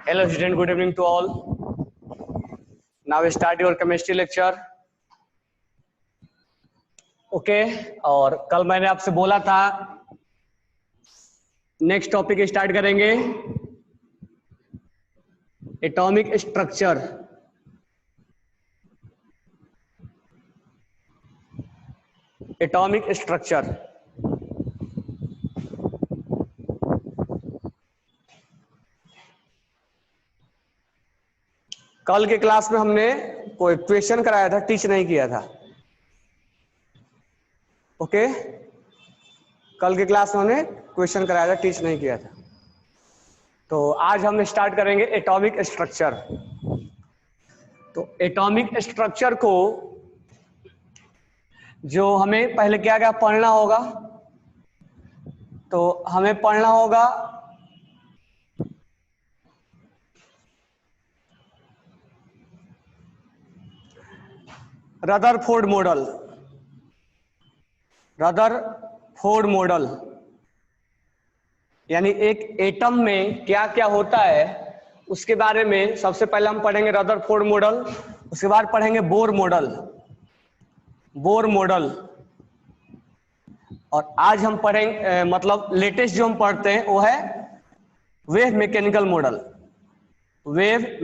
Hello student, good evening to all. Now we start your chemistry lecture. Okay, और कल मैंने आपसे बोला था नेक्स्ट टॉपिक स्टार्ट करेंगे एटॉमिक स्ट्रक्चर। एटॉमिक स्ट्रक्चर कल के क्लास में हमने कोई क्वेश्चन कराया था, टीच नहीं किया था। ओके, कल के क्लास में हमने क्वेश्चन कराया था, टीच नहीं किया था। तो आज हम स्टार्ट करेंगे एटॉमिक स्ट्रक्चर। तो एटॉमिक स्ट्रक्चर को जो हमें पहले क्या क्या पढ़ना होगा, तो हमें पढ़ना होगा रदरफोर्ड मॉडल। रदरफोर्ड मॉडल यानी एक एटम में क्या क्या होता है उसके बारे में सबसे पहले हम पढ़ेंगे रदरफोर्ड मॉडल, उसके बाद पढ़ेंगे बोर मॉडल। बोर मॉडल और आज हम पढ़ेंगे मतलब लेटेस्ट जो हम पढ़ते हैं वो है wave mechanical model. Wave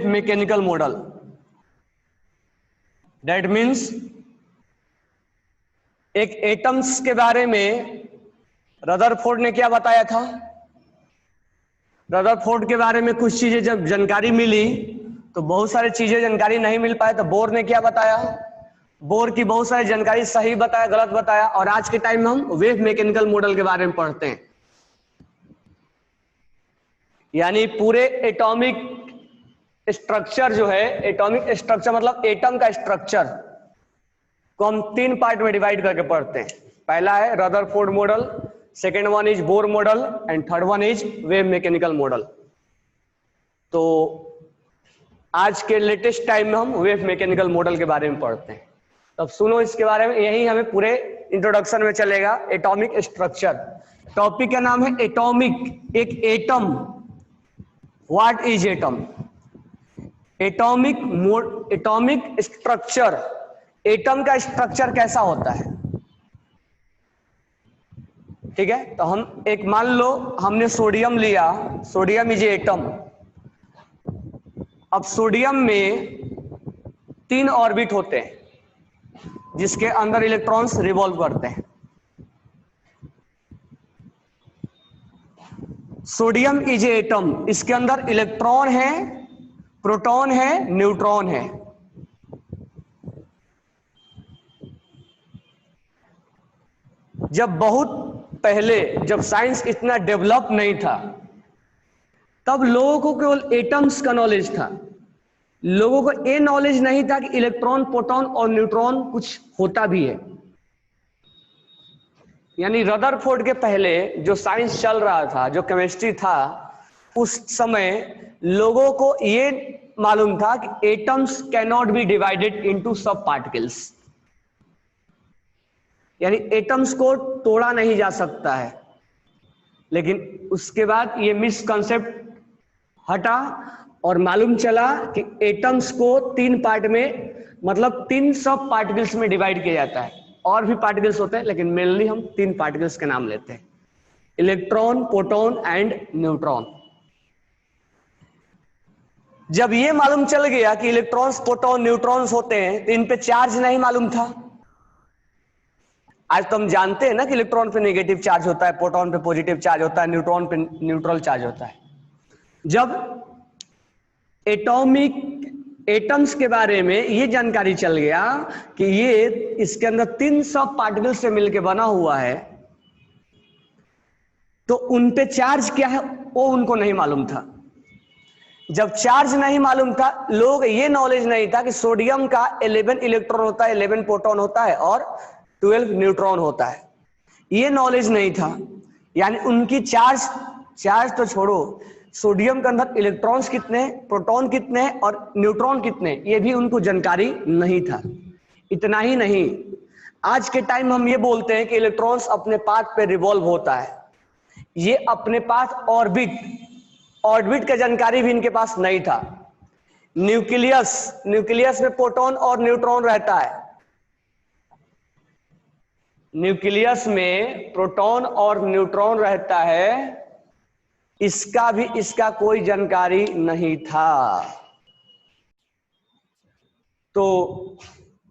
mechanical model that means एक एटम्स के बारे में रदरफोर्ड ने क्या बताया था। रदरफोर्ड के बारे में कुछ चीजें जब जानकारी मिली तो बहुत सारी चीजें जानकारी नहीं मिल पाए, तो बोर ने क्या बताया, बोर की बहुत सारी जानकारी सही बताया, गलत बताया। और आज के टाइम में हम वेव मैकेनिकल मॉडल के बारे में पढ़ते हैं, यानी पूरे एटॉमिक स्ट्रक्चर जो है, एटॉमिक स्ट्रक्चर मतलब एटम का स्ट्रक्चर को हम तीन पार्ट में डिवाइड करके पढ़ते हैं। पहला है Rutherford model, second one is Bohr model and third one is wave mechanical model. तो आज के लेटेस्ट टाइम में हम वेव मैकेनिकल मॉडल के बारे में पढ़ते हैं। तब सुनो इसके बारे में, यही हमें पूरे इंट्रोडक्शन में चलेगा। एटॉमिक स्ट्रक्चर, टॉपिक का नाम है एटॉमिक। एक atom, what is atom, atomic structure, atom का स्ट्रक्चर कैसा होता है। ठीक है, तो हम एक मान लो हमने सोडियम लिया, सोडियम इज एटम। अब सोडियम में 3 ऑर्बिट होते हैं जिसके अंदर इलेक्ट्रॉन्स रिवॉल्व करते हैं। सोडियम इज एटम, इसके अंदर इलेक्ट्रॉन है, प्रोटॉन है, न्यूट्रॉन है। जब बहुत पहले, जब साइंस इतना डेवलप नहीं था, तब लोगों को केवल एटम्स का नॉलेज था। लोगों को ये नॉलेज नहीं था कि इलेक्ट्रॉन, प्रोटॉन और न्यूट्रॉन कुछ होता भी है। यानी रदरफोर्ड के पहले जो साइंस चल रहा था, जो केमिस्ट्री था, उस समय लोगों को ये मालूम था कि atoms can not be divided into सब पार्टिकल्स, यानी एटम्स को तोड़ा नहीं जा सकता है। लेकिन उसके बाद ये मिसकंसेप्ट हटा और मालूम चला कि एटम्स को 3 पार्ट में, मतलब 3 सब पार्टिकल्स में डिवाइड किया जाता है। और भी पार्टिकल्स होते हैं लेकिन मेनली हम 3 पार्टिकल्स के नाम लेते हैं, इलेक्ट्रॉन, प्रोटॉन एंड न्यूट्रॉन। जब ये मालूम चल गया कि इलेक्ट्रॉन्स, प्रोटॉन, न्यूट्रॉन्स होते हैं, तो इन पे चार्ज नहीं मालूम था। आज तो हम जानते हैं ना कि इलेक्ट्रॉन पे नेगेटिव चार्ज होता है, प्रोटॉन पे पॉजिटिव चार्ज होता है, न्यूट्रॉन पे न्यूट्रल चार्ज होता है। जब एटम्स के बारे में ये जानकारी चल गया कि ये इसके अंदर 3 सब पार्टिकल से मिलकर बना हुआ है, तो उन पे चार्ज क्या है वो उनको नहीं मालूम था। जब चार्ज नहीं मालूम था, लोग ये नॉलेज नहीं था कि सोडियम का 11 इलेक्ट्रॉन होता है, 11 प्रोटॉन होता है और 12 न्यूट्रॉन होता है, ये नॉलेज नहीं था। यानी उनकी चार्ज तो छोड़ो, सोडियम के अंदर इलेक्ट्रॉन्स कितने, प्रोटॉन कितने और न्यूट्रॉन कितने, ये भी उनको जानकारी नहीं था। इतना ही नहीं, आज के टाइम हम ये बोलते हैं कि इलेक्ट्रॉन्स अपने पाथ पे रिवॉल्व होता है। ये अपने पास ऑर्बिट का जानकारी भी इनके पास नहीं था। न्यूक्लियस में प्रोटॉन और न्यूट्रॉन रहता है, न्यूक्लियस में प्रोटॉन और न्यूट्रॉन रहता है, इसका कोई जानकारी नहीं था। तो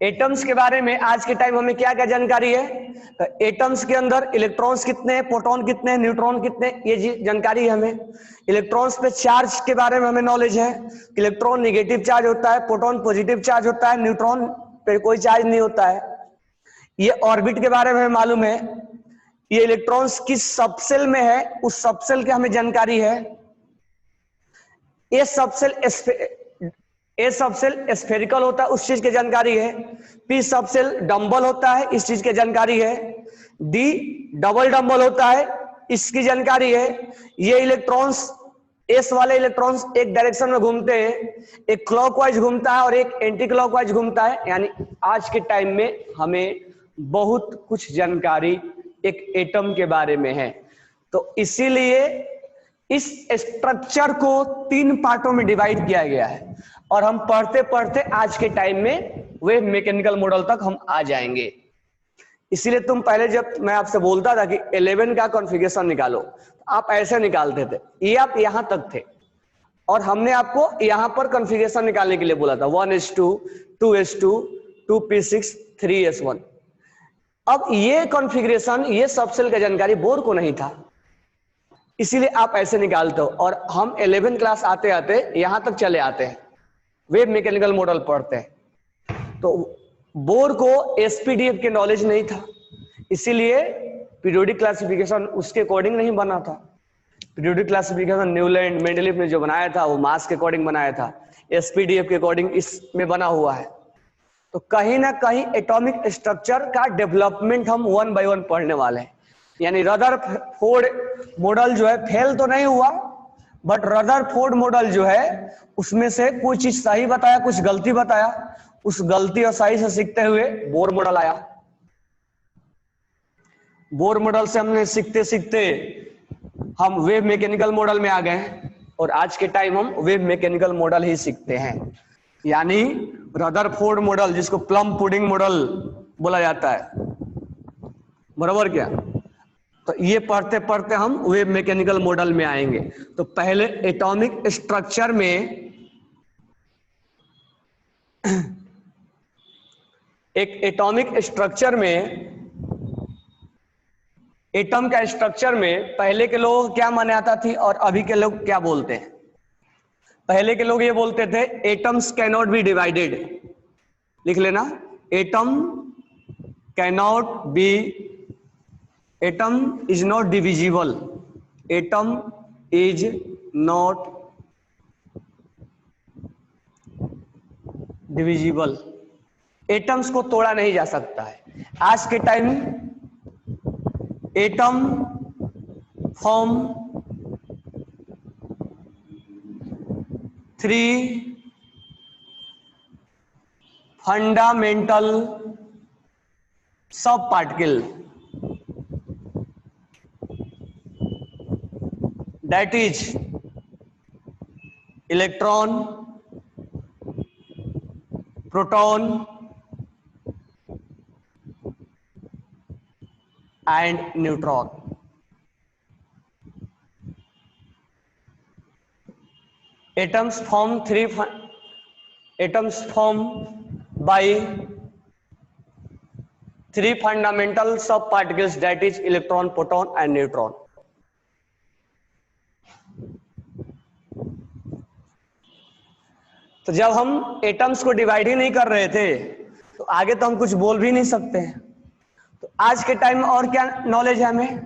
एटम्स के बारे में आज के टाइम हमें क्या क्या जानकारी है? तो एटम्स के अंदर इलेक्ट्रॉन्स कितने हैं, प्रोटॉन कितने हैं, न्यूट्रॉन कितने हैं, ये जानकारी है हमें। इलेक्ट्रॉन्स पे चार्ज के बारे में हमें नॉलेज है, इलेक्ट्रॉन नेगेटिव चार्ज होता है, प्रोटॉन पॉजिटिव चार्ज होता है, न्यूट्रॉन पे कोई चार्ज नहीं होता है। ये ऑर्बिट के बारे में हमें मालूम है, ये इलेक्ट्रॉन्स किस सबसेल में है उस सबसेल की हमें जानकारी है। ए सबसेल स्फेरिकल होता है, उस चीज की जानकारी है। पी सबसेल डम्बल होता है, इस चीज की जानकारी है। डी डबल डम्बल होता है, इसकी जानकारी है। ये इलेक्ट्रॉन्स, एस वाले इलेक्ट्रॉन्स एक डायरेक्शन में घूमते हैं, एक क्लॉकवाइज घूमता है और एक एंटी क्लॉकवाइज घूमता है। यानी आज के टाइम में हमें बहुत कुछ जानकारी एक एटम के बारे में है। तो इसीलिए इस स्ट्रक्चर को 3 पार्टों में डिवाइड किया गया है और हम पढ़ते पढ़ते आज के टाइम में वेव मैकेनिकल मॉडल तक हम आ जाएंगे। इसीलिए तुम पहले जब मैं आपसे बोलता था कि 11 का कॉन्फ़िगरेशन निकालो, आप ऐसे निकालते थे, ये आप यहां तक थे और हमने आपको यहां पर कॉन्फ़िगरेशन निकालने के लिए बोला था 1s2, 2s2, 2p6, 3s1। अब ये कॉन्फ़िगरेशन, ये सबसेल का जानकारी बोर को नहीं था, इसीलिए आप ऐसे निकालते हो। और हम 11 क्लास आते आते यहां तक चले आते हैं, वेव मैकेनिकल मॉडल पढ़ते हैं। तो बोर को एसपीडीएफ के नॉलेज नहीं था, इसीलिए पीरियोडिक क्लासिफिकेशन उसके अकॉर्डिंग नहीं बना था। पीरियोडिक क्लासिफिकेशन न्यूलैंड मेंडलीफ ने जो बनाया था वो मास के अकॉर्डिंग बनाया था, एसपीडीएफ के अकॉर्डिंग इसमें बना हुआ है। तो कहीं ना कहीं एटॉमिक स्ट्रक्चर का डेवलपमेंट हम 1 बाय 1 पढ़ने वाले हैं। यानी रदरफोर्ड मॉडल जो है फेल तो नहीं हुआ, बट रदरफोर्ड मॉडल जो है उसमें से कोई चीज सही बताया, कुछ गलती बताया, उस गलती और सही से सीखते हुए बोर मॉडल आया। बोर मॉडल से हमने सीखते सीखते हम वेव मैकेनिकल मॉडल में आ गए और आज के टाइम हम वेव मैकेनिकल मॉडल ही सीखते हैं। यानी रदरफोर्ड मॉडल, जिसको प्लम पुडिंग मॉडल बोला जाता है, बराबर क्या? तो ये पढ़ते पढ़ते हम वेव मैकेनिकल मॉडल में आएंगे। तो पहले एटॉमिक स्ट्रक्चर में, एक एटॉमिक स्ट्रक्चर में, एटम का स्ट्रक्चर में पहले के लोग क्या माने आता थी और अभी के लोग क्या बोलते हैं? पहले के लोग ये बोलते थे एटम्स कैनॉट बी डिवाइडेड, लिख लेना, atom cannot be, atom is not divisible, atom is not divisible, atoms को तोड़ा नहीं जा सकता है। आज के टाइम एटम फॉर्म 3 फंडामेंटल सब particle, that is electron, proton and neutron. Atoms form by 3 fundamental subparticles, that is electron, proton and neutron. तो जब हम एटम्स को डिवाइड ही नहीं कर रहे थे तो आगे तो हम कुछ बोल भी नहीं सकते हैं। तो आज के टाइम में और क्या नॉलेज है हमें?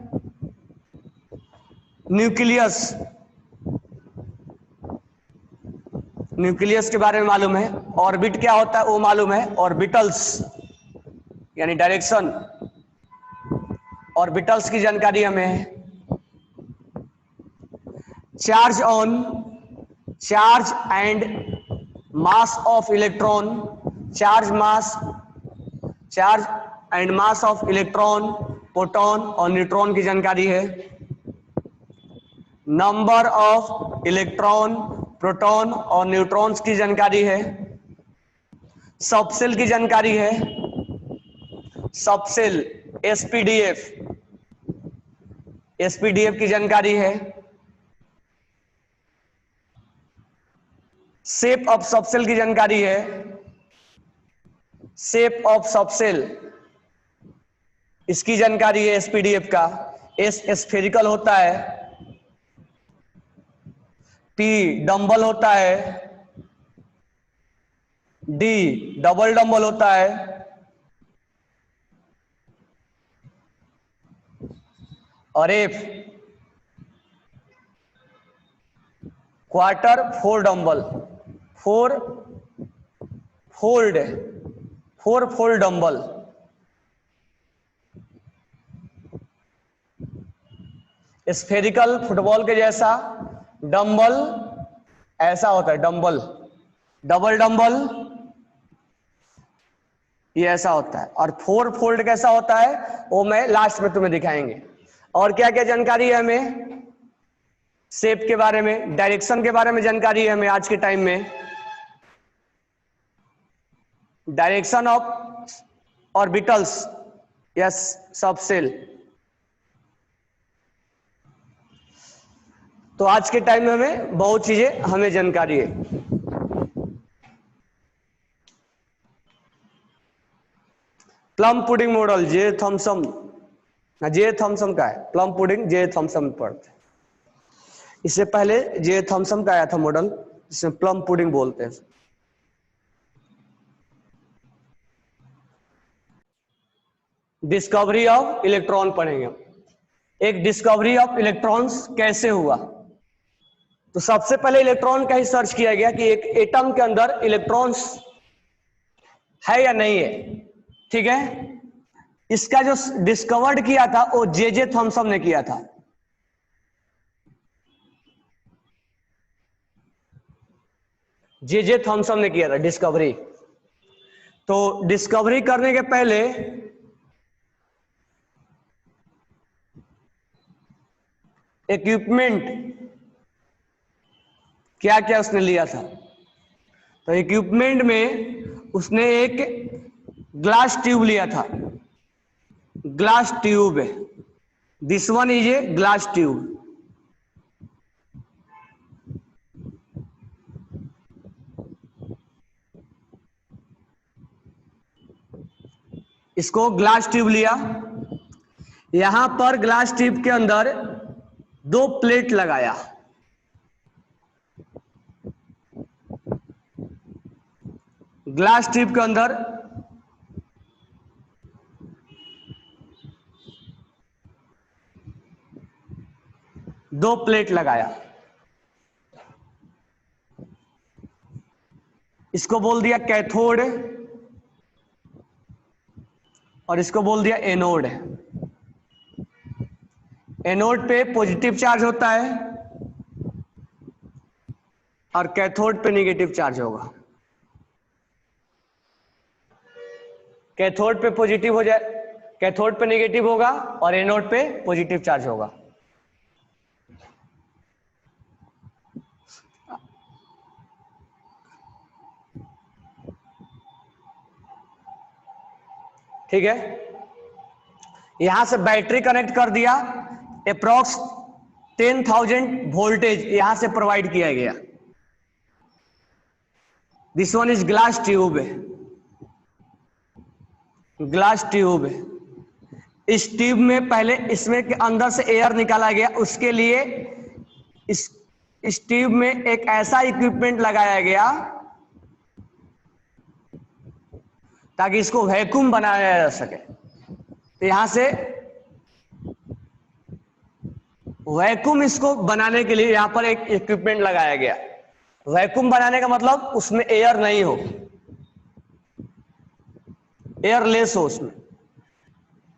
न्यूक्लियस के बारे में मालूम है, ऑर्बिट क्या होता है वो मालूम है, ऑर्बिटल्स यानी डायरेक्शन, ऑर्बिटल्स की जानकारी हमें है। Charge on, charge and mass of electron, charge and mass of electron, proton और न्यूट्रॉन की जानकारी है। नंबर ऑफ इलेक्ट्रॉन, प्रोटॉन और न्यूट्रॉन्स की जानकारी है। सबसेल की जानकारी है, सबसेल एसपीडीएफ, एसपीडीएफ की जानकारी है। शेप ऑफ सबसेल की जानकारी है, शेप ऑफ सबसेल इसकी जानकारी है एसपीडीएफ का। एस स्फेरिकल होता है, पी डंबल होता है, डी डबल डंबल होता है, और F quarter four dumbbell, four fold dumbbell. Spherical football के जैसा, डंबल ऐसा होता है, डंबल, डबल डंबल ये ऐसा होता है, और फोर फोल्ड कैसा होता है वो मैं लास्ट में तुम्हें दिखाएंगे। और क्या क्या जानकारी है हमें शेप के बारे में, डायरेक्शन के बारे में जानकारी है हमें आज के टाइम में। Direction of orbitals, yes subshell. तो आज के टाइम में हमें बहुत चीजें हमें जानकारी है। Plum pudding model J Thomson, J Thomson का है प्लम पुडिंग, जे थॉमसन पढ़ते। इससे पहले जे थॉमसन का आया था मॉडल जिसमें प्लम पुडिंग बोलते हैं। डिस्कवरी ऑफ इलेक्ट्रॉन पढ़ेंगे। एक डिस्कवरी ऑफ इलेक्ट्रॉन्स कैसे हुआ, तो सबसे पहले इलेक्ट्रॉन का ही सर्च किया गया कि एक एटम के अंदर इलेक्ट्रॉन्स है या नहीं है, ठीक है। इसका जो डिस्कवर्ड किया था वो जे थॉमसन ने किया था। जे थॉमसन ने किया था डिस्कवरी। तो डिस्कवरी करने के पहले इक्विपमेंट क्या क्या उसने लिया था, तो इक्विपमेंट में उसने एक ग्लास ट्यूब लिया था, glass tube, this one is a glass tube. इसको ग्लास ट्यूब लिया, यहां पर ग्लास ट्यूब के अंदर 2 प्लेट लगाया, ग्लास ट्यूब के अंदर 2 प्लेट लगाया। इसको बोल दिया कैथोड और इसको बोल दिया एनोड। एनोड पे पॉजिटिव चार्ज होता है और कैथोड पे नेगेटिव चार्ज होगा। कैथोड पे पॉजिटिव हो जाए, कैथोड पे नेगेटिव होगा और एनोड पे पॉजिटिव चार्ज होगा। ठीक है, यहां से बैटरी कनेक्ट कर दिया, अप्रॉक्स 10,000 वोल्टेज यहां से प्रोवाइड किया गया। This one is glass tube, glass tube. इस ट्यूब में पहले इसमें के अंदर से एयर निकाला गया, उसके लिए इस ट्यूब में एक ऐसा इक्विपमेंट लगाया गया ताकि इसको वैक्यूम बनाया जा सके। तो यहां से वैक्यूम इसको बनाने के लिए यहां पर एक इक्विपमेंट लगाया गया। वैक्यूम बनाने का मतलब उसमें एयर नहीं हो, एयरलेस हो, उसमें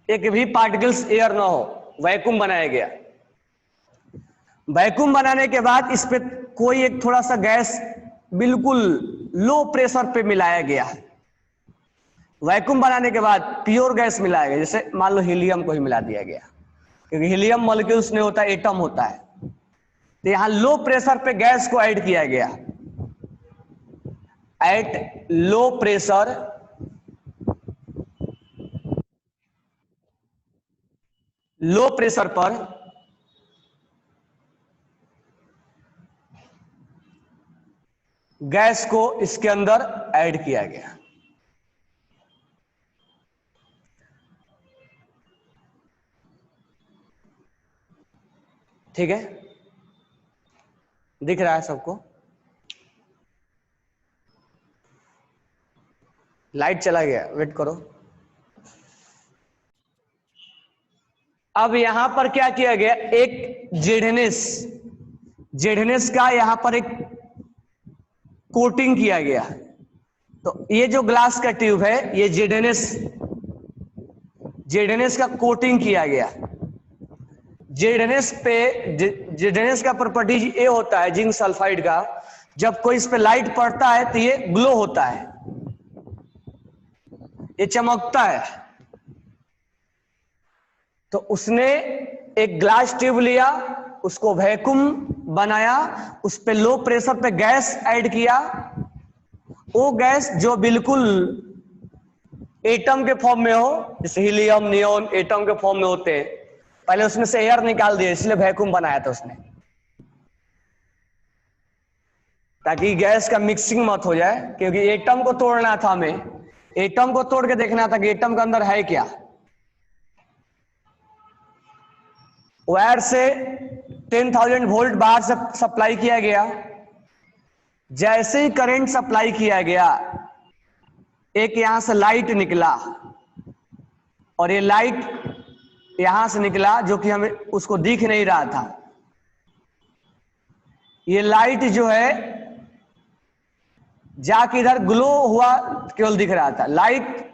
एक भी पार्टिकल्स एयर ना हो, वैक्यूम बनाया गया। वैक्यूम बनाने के बाद इस पे कोई एक थोड़ा सा गैस बिल्कुल लो प्रेशर पे मिलाया गया। वैक्यूम बनाने के बाद प्योर गैस मिलाया गया, जैसे मान लो हीलियम को ही मिला दिया गया, क्योंकि हीलियम मॉलिक्यूल्स नहीं होता, एटम होता है। तो यहां लो प्रेशर पे गैस को ऐड किया गया। एट लो प्रेशर पर गैस को इसके अंदर ऐड किया गया। ठीक है, दिख रहा है सबको? लाइट चला गया, वेट करो। अब यहां पर क्या किया गया, एक जेडनेस का यहां पर एक कोटिंग किया गया। तो ये जो ग्लास का ट्यूब है, ये जेडनेस का कोटिंग किया गया। जेडनेस का प्रॉपर्टीज ये होता है जिंक सल्फाइड का, जब कोई इस पे लाइट पड़ता है तो ये ग्लो होता है, ये चमकता है। तो उसने एक ग्लास ट्यूब लिया, उसको वैक्यूम बनाया, उस पे लो प्रेशर पे गैस ऐड किया। वो गैस जो बिल्कुल एटम के फॉर्म में हो, जैसे हीलियम नियोन एटम के फॉर्म में होते हैं, पहले उसमें से एयर निकाल दिया, इसलिए वैक्यूम बनाया था उसने, ताकि गैस का मिक्सिंग मत हो जाए। क्योंकि एटम को तोड़ना था हमें, एटम को तोड़ के देखना था कि एटम के अंदर है क्या। वायर से 10,000 वोल्ट बाहर से सप्लाई किया गया। जैसे ही करंट सप्लाई किया गया, एक यहां से लाइट निकला, और ये लाइट यहां से निकला जो कि हमें उसको दिख नहीं रहा था। ये लाइट जो है जाके इधर ग्लो हुआ, केवल दिख रहा था। लाइट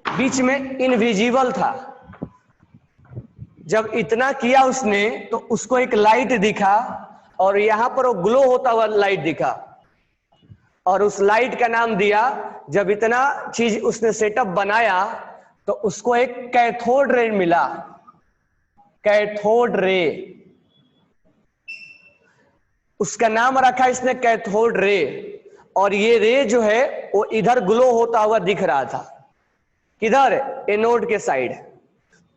बीच में इनविजिबल था। जब इतना किया उसने तो उसको एक लाइट दिखा, और यहां पर वो ग्लो होता हुआ लाइट दिखा, और उस लाइट का नाम दिया, जब इतना चीज उसने सेटअप बनाया तो उसको एक कैथोड रे मिला। कैथोड रे, उसका नाम रखा इसने कैथोड रे। और ये रे जो है वो इधर ग्लो होता हुआ दिख रहा था, किधर, एनोड के साइड।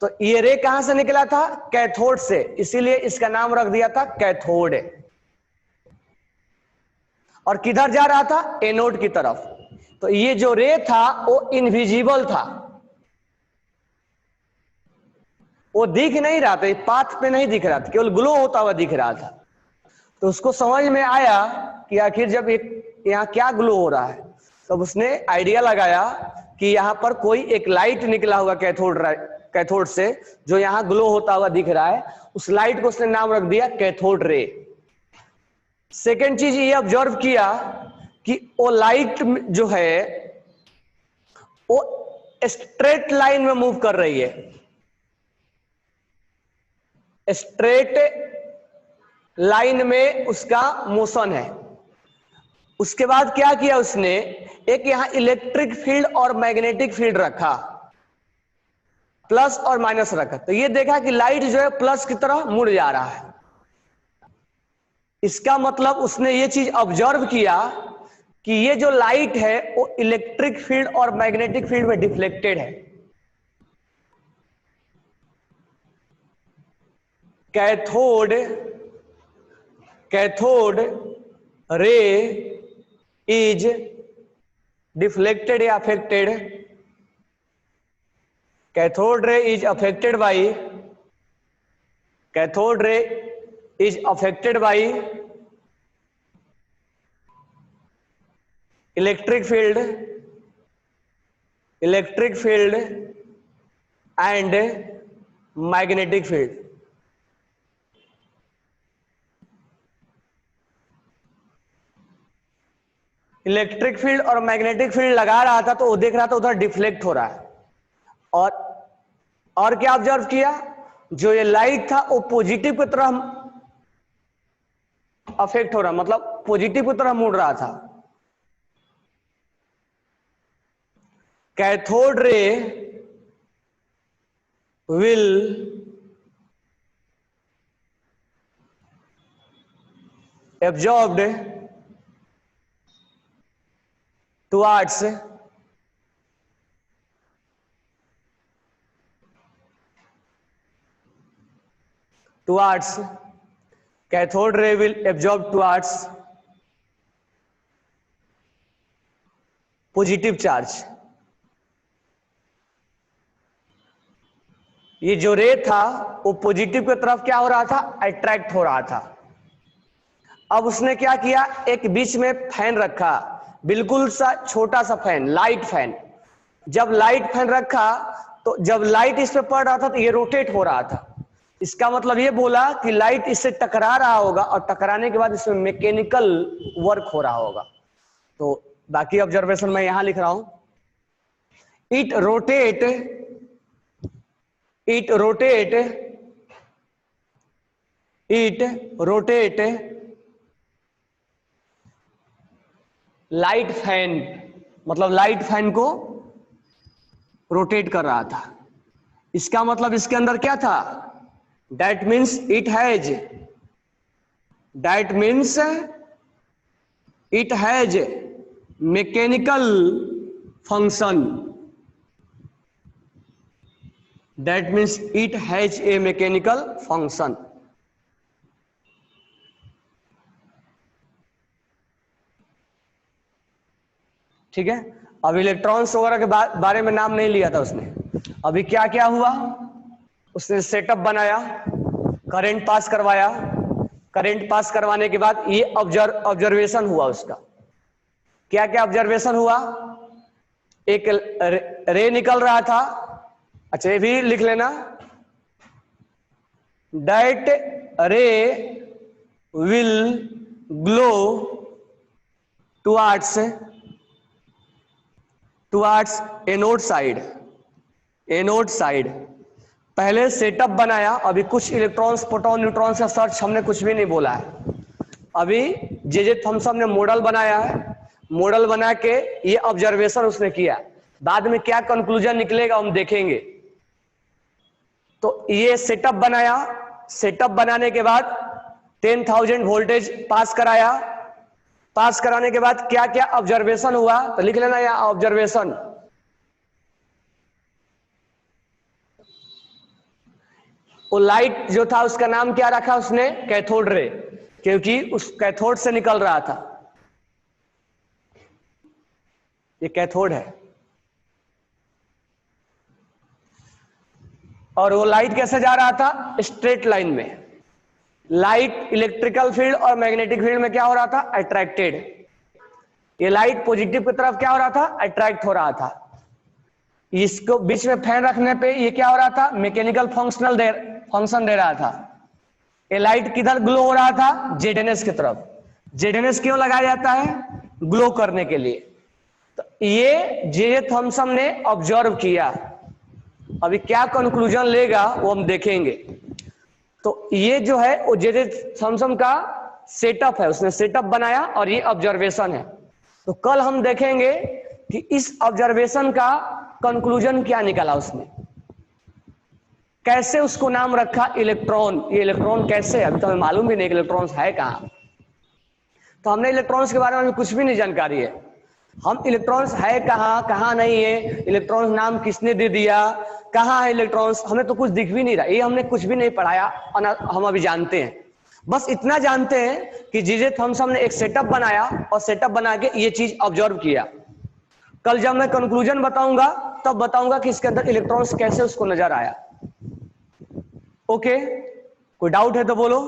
तो ये रे कहां से निकला था, कैथोड से, इसीलिए इसका नाम रख दिया था कैथोड। और किधर जा रहा था, एनोड की तरफ। तो ये जो रे था वो इनविजिबल था, वो दिख नहीं रहा था, पाथ पे नहीं दिख रहा था, केवल ग्लो होता हुआ दिख रहा था। तो उसको समझ में आया कि आखिर जब एक यहाँ क्या ग्लो हो रहा है, तब उसने आइडिया लगाया कि यहाँ पर कोई एक लाइट निकला हुआ कैथोड से, जो यहाँ ग्लो होता हुआ दिख रहा है। उस लाइट को उसने नाम रख दिया कैथोड रे। सेकेंड चीज ये ऑब्जर्व किया कि वो लाइट जो है वो स्ट्रेट लाइन में मूव कर रही है, स्ट्रेट लाइन में उसका मोशन है। उसके बाद क्या किया उसने, एक यहां इलेक्ट्रिक फील्ड और मैग्नेटिक फील्ड रखा, प्लस और माइनस रखा। तो ये देखा कि लाइट जो है प्लस की तरह मुड़ जा रहा है। इसका मतलब उसने ये चीज ऑब्जर्व किया कि ये जो लाइट है वो इलेक्ट्रिक फील्ड और मैग्नेटिक फील्ड में डिफ्लेक्टेड है। कैथोड रे इज डिफ्लेक्टेड या affected, cathode ray is affected by, cathode ray is affected by electric field and magnetic field. Electric field और मैग्नेटिक फील्ड लगा रहा था तो वो देख रहा था उधर डिफ्लेक्ट हो रहा है। और क्या ऑब्जर्व किया, जो ये लाइट था वो पॉजिटिव की तरह अफेक्ट हो रहा, मतलब पॉजिटिव की तरह मुड़ रहा था। Cathode ray will absorbed towards cathode ray will absorb towards positive charge. ये जो रे था वो पॉजिटिव की तरफ क्या हो रहा था, अट्रैक्ट हो रहा था। अब उसने क्या किया, एक बीच में फैन रखा, बिल्कुल सा छोटा सा फैन, लाइट फैन। जब लाइट फैन रखा तो जब लाइट इस पे पड़ रहा था तो ये रोटेट हो रहा था। इसका मतलब ये बोला कि लाइट इससे टकरा रहा होगा और टकराने के बाद इसमें मैकेनिकल वर्क हो रहा होगा। तो बाकी ऑब्जर्वेशन मैं यहां लिख रहा हूं, इट रोटेट लाइट फैन, मतलब लाइट फैन को रोटेट कर रहा था। इसका मतलब इसके अंदर क्या था, that means it has mechanical function, that means it has a mechanical function। ठीक है, अब इलेक्ट्रॉन्स वगैरह के बारे में नाम नहीं लिया था उसने। अभी क्या क्या हुआ, उसने सेटअप बनाया, करंट पास करवाया, करंट पास करवाने के बाद ये ऑब्जर्वेशन हुआ उसका। क्या क्या ऑब्जर्वेशन हुआ, एक रे निकल रहा था, अच्छा ये भी लिख लेना, दैट रे will glow towards anode side. पहले सेटअप बनाया, अभी कुछ इलेक्ट्रॉन्स, प्रोटॉन, न्यूट्रॉन्स का सर्च हमने कुछ भी नहीं बोला है। अभी जे थॉमसन ने मॉडल बनाया है, मॉडल बना के ये ऑब्जर्वेशन उसने किया, बाद में क्या कंक्लूजन निकलेगा हम देखेंगे। तो ये सेटअप बनाया, सेटअप बनाने के बाद 10,000 वोल्टेज पास कराया, पास कराने के बाद क्या क्या ऑब्जर्वेशन हुआ तो लिख लेना यहाँ ऑब्जर्वेशन। वो लाइट जो था उसका नाम क्या रखा उसने, कैथोड रे, क्योंकि उस कैथोड से निकल रहा था। ये कैथोड है। और वो लाइट कैसे जा रहा था, स्ट्रेट लाइन में। लाइट इलेक्ट्रिकल फील्ड और मैग्नेटिक फील्ड में क्या हो रहा था, अट्रैक्टेड। ये लाइट पॉजिटिव की तरफ क्या हो रहा था, अट्रैक्ट हो रहा था। इसको बीच में फैन रखने पे ये क्या हो रहा था, मैकेनिकल फंक्शन दे रहा था। ये लाइट किधर ग्लो हो रहा था, जेडएनएस की तरफ। जेडएनएस क्यों लगाया जाता है, ग्लो करने के लिए। तो ये जे थॉमसन ने ऑब्जर्व किया, अभी क्या कंक्लूजन लेगा वो हम देखेंगे। तो ये जो है वो जे थॉमसन का सेटअप है, उसने सेटअप बनाया और ये ऑब्जर्वेशन है। तो कल हम देखेंगे कि इस ऑब्जर्वेशन का कंक्लूजन क्या निकाला उसने, कैसे उसको नाम रखा इलेक्ट्रॉन। ये इलेक्ट्रॉन कैसे, अभी तो हमें मालूम भी नहीं कि इलेक्ट्रॉन्स है कहां। तो हमने इलेक्ट्रॉन्स के बारे में कुछ भी नहीं जानकारी है, हम इलेक्ट्रॉन्स है कहां, कहां नहीं है, इलेक्ट्रॉन्स नाम किसने दे दिया, कहां है इलेक्ट्रॉन्स, हमें तो कुछ दिख भी नहीं रहा। ये हमने कुछ भी नहीं पढ़ाया, हम अभी जानते हैं, बस इतना जानते हैं कि जे थॉमसन ने एक सेटअप बनाया और सेटअप बना के ये चीज ऑब्जर्व किया। कल जब मैं कंक्लूजन बताऊंगा तब बताऊंगा कि इसके अंदर इलेक्ट्रॉन्स कैसे उसको नजर आया। ओके, कोई डाउट है तो बोलो।